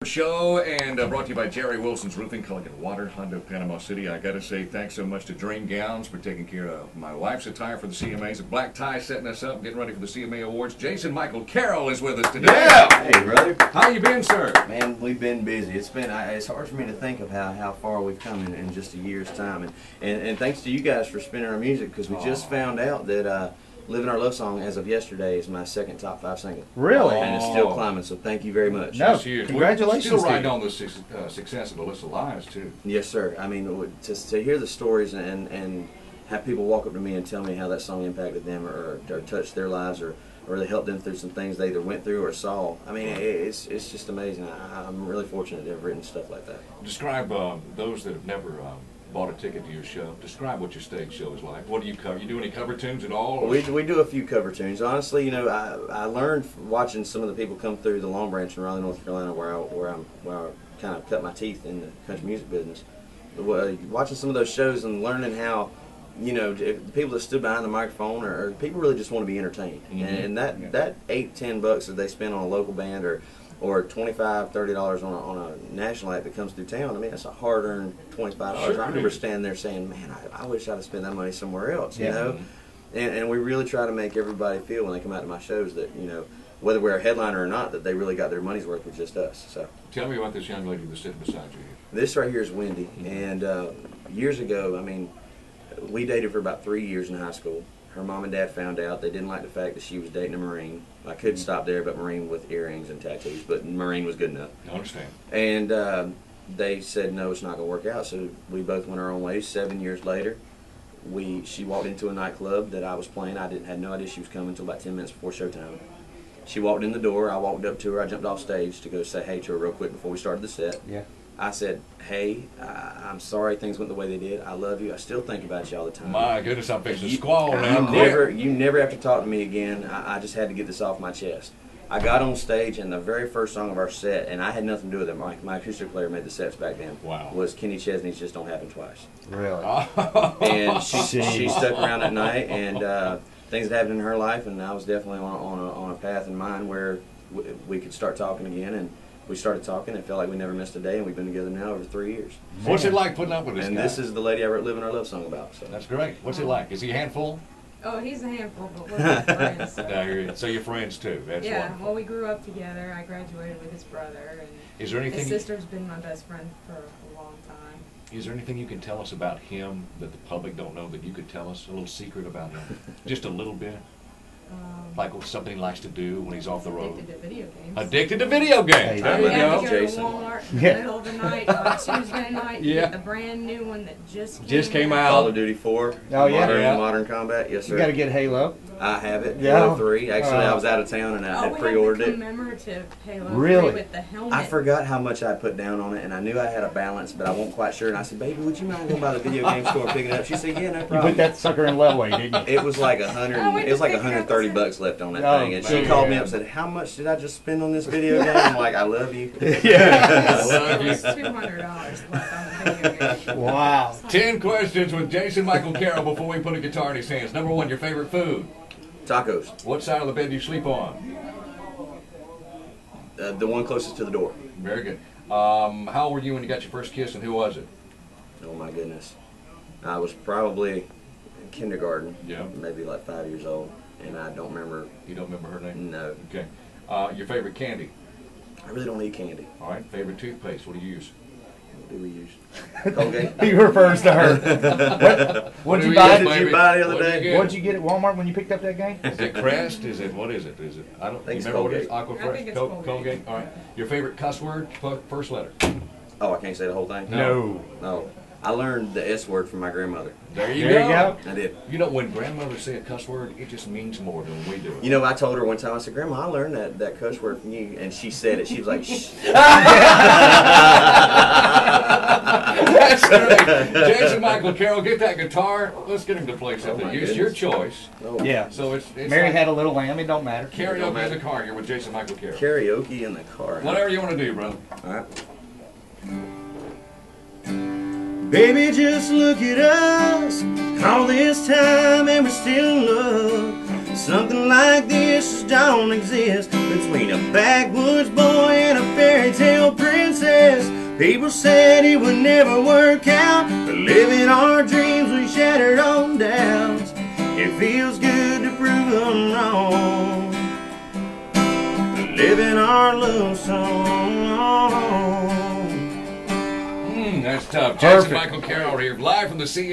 Show and brought to you by Jerry Wilson's Roofing, Culligan Water, Hondo, Panama City. I got to say thanks so much to Dream Gowns for taking care of my wife's attire for the CMAs. A black tie setting us up, getting ready for the CMA Awards. Jason Michael Carroll is with us today. Yeah. Hey, brother. How you been, sir? Man, we've been busy. It's hard for me to think of how far we've come in just a year's time. And thanks to you guys for spinning our music, because we just found out that Living Our Love Song, as of yesterday, is my second top 5 single. Really? And it's still climbing, so thank you very much. No, Huge. congratulations. We're still riding on the success of Alyssa Lives, too. Yes, sir. I mean, to hear the stories and have people walk up to me and tell me how that song impacted them or touched their lives or they helped them through some things they either went through or saw. I mean, it's just amazing. I'm really fortunate to have written stuff like that. Describe those that have never bought a ticket to your show. Describe what your stage show is like. What do you cover? You do any cover tunes at all? Or? We do a few cover tunes. Honestly, you know, I learned watching some of the people come through the Long Branch in Raleigh, North Carolina, where I kind of cut my teeth in the country music business. Watching some of those shows and learning how, you know, the people that stood behind the microphone or people really just want to be entertained. And that $8-10 that they spend on a local band or $25-30 on a national act that comes through town, I mean, that's a hard-earned $25. Sure, I remember standing there saying, man, I wish I'd have spent that money somewhere else, you know? And we really try to make everybody feel when they come out to my shows that, you know, whether we're a headliner or not, that they really got their money's worth with just us. So tell me about this young lady that's sitting beside you. This right here is Wendy, and years ago, I mean, we dated for about 3 years in high school. Her mom and dad found out. They didn't like the fact that she was dating a Marine. I could stop there, but Marine with earrings and tattoos, but Marine was good enough. I understand. And they said, no, it's not going to work out, so we both went our own ways. 7 years later, she walked into a nightclub that I was playing. I had no idea she was coming until about 10 minutes before showtime. She walked in the door. I walked up to her. I jumped off stage to go say hey to her real quick before we started the set. Yeah. I said, hey, I'm sorry things went the way they did. I love you. I still think about you all the time. My goodness, I'm fixing to squall now. You never have to talk to me again. I just had to get this off my chest. I got on stage, and the very first song of our set, and I had nothing to do with it. My acoustic player made the sets back then. Wow. Was Kenny Chesney's Just Don't Happen Twice. Really? And she stuck around that night, and things had happened in her life, and I was definitely on a path in mine where we could start talking again. And we started talking. It felt like we never missed a day, and we've been together now over 3 years. What's it like putting up with this guy? And this is the lady I wrote Living Our Love Song about. So. That's great. What's it like? Is he a handful? Oh, he's a handful, but we're good friends. So you're friends too. That's yeah, wonderful. well, we grew up together. I graduated with his brother, and is there anything his sister's been my best friend for a long time. Is there anything you can tell us about him that the public don't know that you could tell us? A little secret about him? Just a little bit? Like something he likes to do when he's off the road? Addicted to video games. Addicted to video games. Hey, there you We have go. to go to Walmart in the middle of the night on Tuesday night to get the brand new one that just came out. Call of Duty 4. Oh, yeah. Modern Combat. Yes, sir. You got to get Halo. I have it. Yeah. Halo 3. Actually, I was out of town and I had pre-ordered it. We have the commemorative Halo 3 Really? with the helmet. I forgot how much I put down on it, and I knew I had a balance, but I wasn't quite sure. And I said, "Baby, would you mind going by the video game store and picking it up?" She said, "Yeah, no You problem." put that sucker in low weight, didn't you? It was like It was like $130 left on that thing, and she man. called me up and said, "How much did I just spend on this video game?" I'm like, "I love you." Yeah. I love you. There's $200 left on the video game. Wow. 10 questions with Jason Michael Carroll before we put a guitar in his hands. Number 1, your favorite food? Tacos. What side of the bed do you sleep on? The one closest to the door. Very good. How old were you when you got your first kiss, and who was it? Oh my goodness. I was probably in kindergarten. Yeah. Maybe like 5 years old, and I don't remember. You don't remember her name? No. Okay. Your favorite candy? I really don't eat candy. All right. Favorite toothpaste? What do you use? What do we use? Colgate. He refers to her. What'd you What buy? did you buy the other day? What'd you get at Walmart when you picked up that game? Is it Crest? Is it, what is it? Is it, I don't think it's remember what it is. Colgate. Aquafresh? I think it's Colgate. All right. Your favorite cuss word? First letter. Oh, I can't say the whole thing? No. No. I learned the S word from my grandmother. There you There you go. go. I did. You know, when grandmothers say a cuss word, it just means more than we do. You know, I told her one time, I said, "Grandma, I learned that cuss word from you." And she said it. She was like, "Shh." That's great. Jason Michael Carroll, get that guitar. Let's get him to play something. my It's your goodness. choice. Oh. Yeah. So it's Mary like had a little lamb. It don't matter. karaoke in the car here with Jason Michael Carroll. Karaoke in the car. Whatever you want to do, brother. All right. Baby, just look at us. All this time and we're still in love. Something like this just don't exist between a backwoods boy and a fairy tale princess. People said it would never work out, but living our dreams we shattered on doubts. It feels good to prove them wrong, living our love song. That's tough. Perfect. Jason Michael Carroll here, live from the CMA.